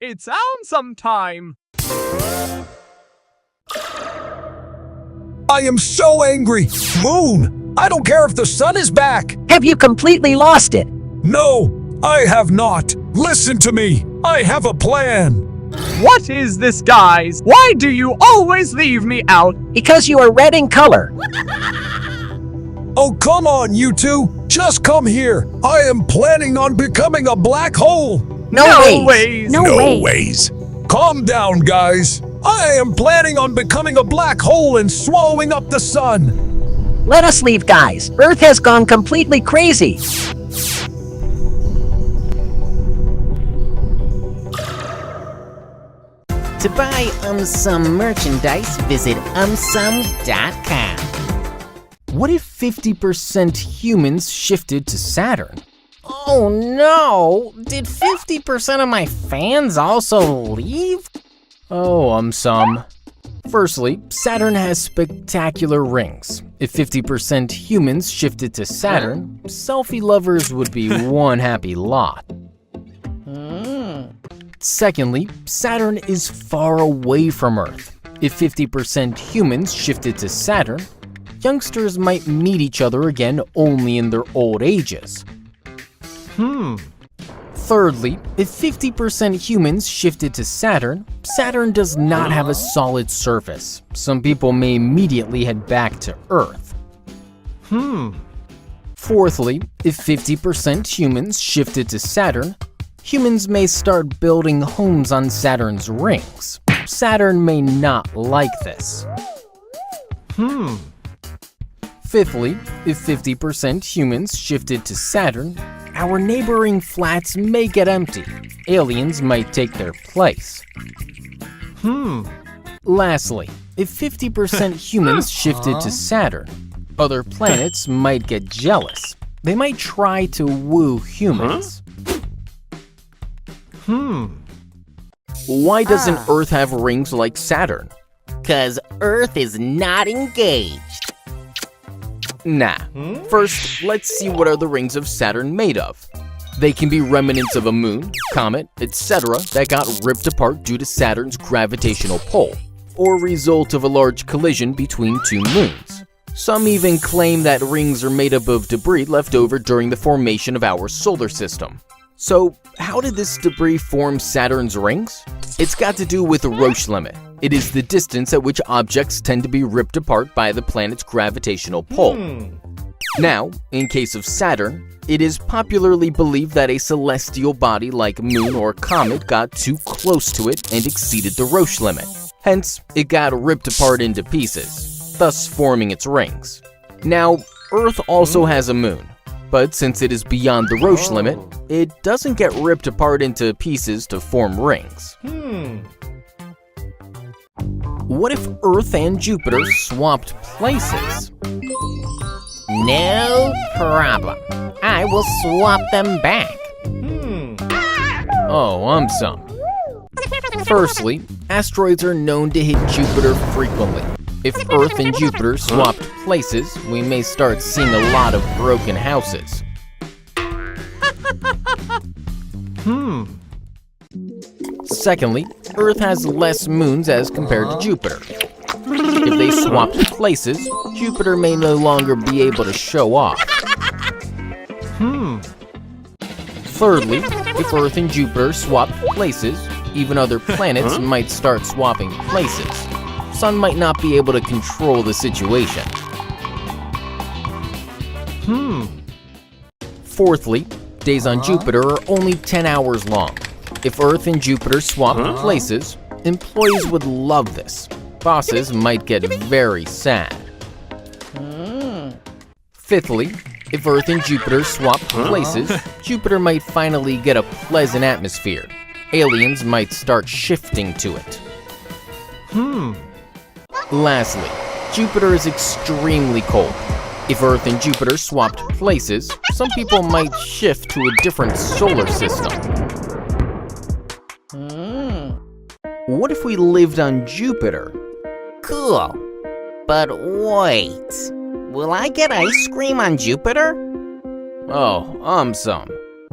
It's Owmsum time! I am so angry! Moon! I don't care if the sun is back! Have you completely lost it? No, I have not! Listen to me! I have a plan! What is this, guys? Why do you always leave me out? Because you are red in color. Oh, come on, you two! Just come here! I am planning on becoming a black hole! No ways. No ways. Calm down, guys! I am planning on becoming a black hole and swallowing up the sun! Let us leave, guys. Earth has gone completely crazy. To buy Owmsum merchandise, visit Owmsum.com. What if 50% humans shifted to Saturn? Oh no! Did 50% of my fans also leave? Oh, Owmsum. Firstly, Saturn has spectacular rings. If 50% humans shifted to Saturn, selfie lovers would be one happy lot. Secondly, Saturn is far away from Earth. If 50% humans shifted to Saturn, youngsters might meet each other again only in their old ages. Thirdly, if 50% humans shifted to Saturn, Saturn does not have a solid surface. Some people may immediately head back to Earth. Fourthly, if 50% humans shifted to Saturn, humans may start building homes on Saturn's rings. Saturn may not like this. Fifthly, if 50% humans shifted to Saturn, our neighboring flats may get empty. Aliens might take their place. Lastly, if 50% humans shifted to Saturn, other planets might get jealous. They might try to woo humans. Why doesn't Earth have rings like Saturn? 'Cause Earth is not engaged. Nah. First, let's see what are the rings of Saturn made of. They can be remnants of a moon, comet, etc. that got ripped apart due to Saturn's gravitational pull, or result of a large collision between two moons. Some even claim that rings are made up of debris left over during the formation of our solar system. So, how did this debris form Saturn's rings? It's got to do with the Roche limit. It is the distance at which objects tend to be ripped apart by the planet's gravitational pull. Now, in case of Saturn, it is popularly believed that a celestial body like moon or comet got too close to it and exceeded the Roche limit. Hence, it got ripped apart into pieces, thus forming its rings. Now, Earth also has a moon, but since it is beyond the Roche limit, it doesn't get ripped apart into pieces to form rings. What if Earth and Jupiter swapped places? No problem. I will swap them back. Oh, Owmsum. Firstly, asteroids are known to hit Jupiter frequently. If Earth and Jupiter swapped places, we may start seeing a lot of broken houses. Secondly, Earth has less moons as compared to Jupiter. If they swapped places, Jupiter may no longer be able to show off. Thirdly, if Earth and Jupiter swapped places, even other planets might start swapping places. Sun might not be able to control the situation. Fourthly, days on Jupiter are only 10 hours long. If Earth and Jupiter swapped places, employees would love this. Bosses might get very sad. Fifthly, if Earth and Jupiter swapped places, Jupiter might finally get a pleasant atmosphere. Aliens might start shifting to it. Lastly, Jupiter is extremely cold. If Earth and Jupiter swapped places, some people might shift to a different solar system. What if we lived on Jupiter? Cool. But wait. Will I get ice cream on Jupiter? Oh, Owmsum.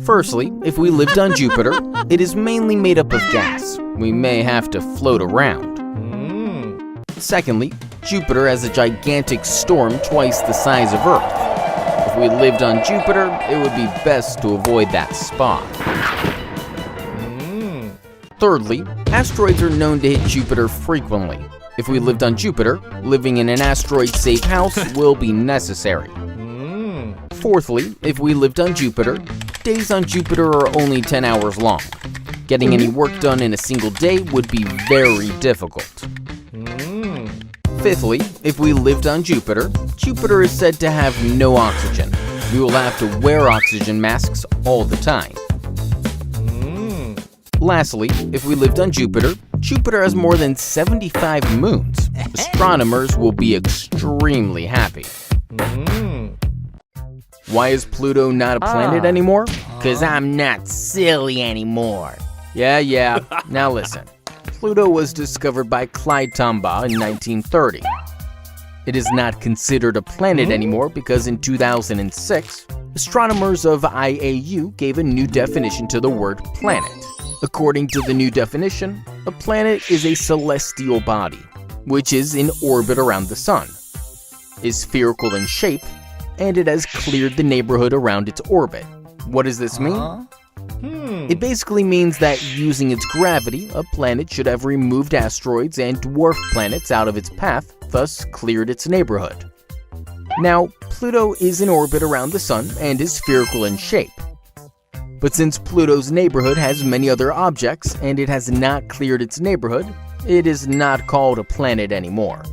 Firstly, if we lived on Jupiter, it is mainly made up of gas. We may have to float around. Secondly, Jupiter has a gigantic storm twice the size of Earth. If we lived on Jupiter, it would be best to avoid that spot. Thirdly, asteroids are known to hit Jupiter frequently. If we lived on Jupiter, living in an asteroid-safe house will be necessary. Fourthly, if we lived on Jupiter, days on Jupiter are only 10 hours long. Getting any work done in a single day would be very difficult. Fifthly, if we lived on Jupiter, Jupiter is said to have no oxygen. We will have to wear oxygen masks all the time. Lastly, if we lived on Jupiter, Jupiter has more than 75 moons. Astronomers will be extremely happy. Why is Pluto not a planet anymore? 'Cause I'm not silly anymore. Yeah. Now listen. Pluto was discovered by Clyde Tombaugh in 1930. It is not considered a planet anymore because in 2006, astronomers of IAU gave a new definition to the word planet. According to the new definition, a planet is a celestial body, which is in orbit around the sun, is spherical in shape, and it has cleared the neighborhood around its orbit. What does this mean? It basically means that using its gravity, a planet should have removed asteroids and dwarf planets out of its path, thus cleared its neighborhood. Now, Pluto is in orbit around the sun and is spherical in shape. But since Pluto's neighborhood has many other objects and it has not cleared its neighborhood, it is not called a planet anymore.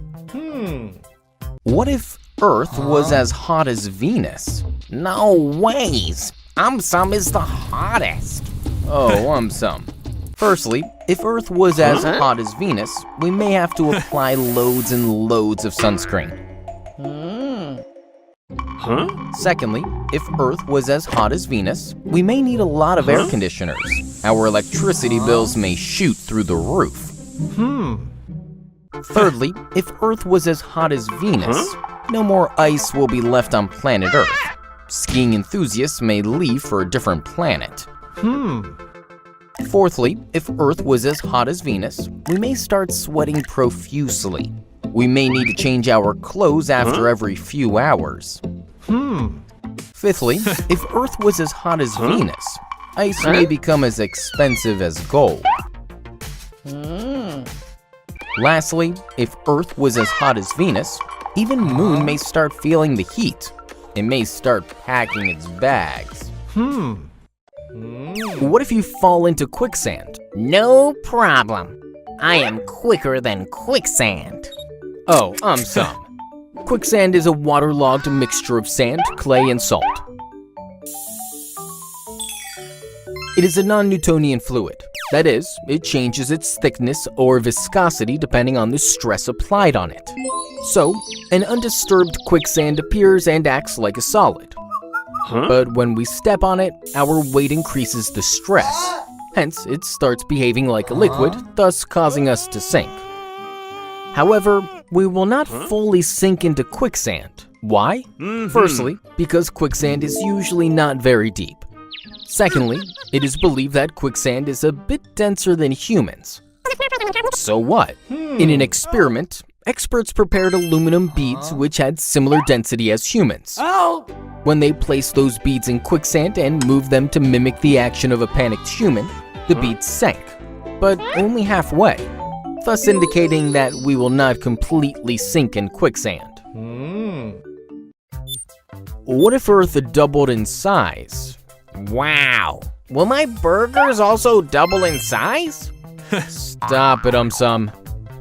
What if Earth was as hot as Venus? No ways. Owmsum is the hottest. Oh, Owmsum. Firstly, if Earth was as hot as Venus, we may have to apply loads and loads of sunscreen. Secondly, if Earth was as hot as Venus, we may need a lot of air conditioners. Our electricity bills may shoot through the roof. Thirdly, if Earth was as hot as Venus, no more ice will be left on planet Earth. Skiing enthusiasts may leave for a different planet. Fourthly, if Earth was as hot as Venus, we may start sweating profusely. We may need to change our clothes after every few hours. Fifthly, if Earth was as hot as Venus, ice may become as expensive as gold. Lastly, if Earth was as hot as Venus, even Moon may start feeling the heat. It may start packing its bags. What if you fall into quicksand? No problem. I am quicker than quicksand. Oh, Owmsum. Quicksand is a waterlogged mixture of sand, clay, and salt. It is a non-Newtonian fluid. That is, it changes its thickness or viscosity depending on the stress applied on it. So, an undisturbed quicksand appears and acts like a solid. But when we step on it, our weight increases the stress. Hence, it starts behaving like a liquid, thus causing us to sink. However, we will not fully sink into quicksand. Why? Firstly, because quicksand is usually not very deep. Secondly, it is believed that quicksand is a bit denser than humans. So what? In an experiment, experts prepared aluminum beads which had similar density as humans. When they placed those beads in quicksand and moved them to mimic the action of a panicked human, the beads sank, but only halfway, thus indicating that we will not completely sink in quicksand. What if Earth doubled in size? Wow. Will my burgers also double in size? Stop it, Owmsum.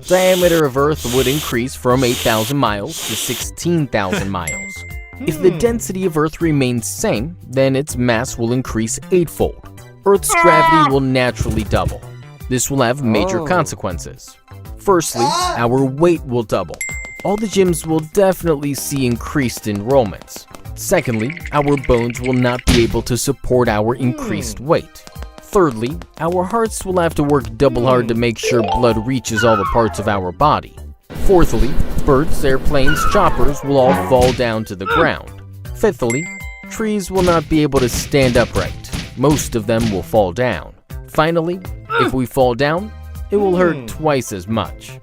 Diameter of Earth would increase from 8,000 miles to 16,000 miles. If the density of Earth remains same, then its mass will increase eightfold. Earth's gravity will naturally double. This will have major consequences. Firstly, our weight will double. All the gyms will definitely see increased enrollments. Secondly, our bones will not be able to support our increased weight. Thirdly, our hearts will have to work double hard to make sure blood reaches all the parts of our body. Fourthly, birds, airplanes, choppers will all fall down to the ground. Fifthly, trees will not be able to stand upright. most of them will fall down. Finally, if we fall down, it will hurt twice as much.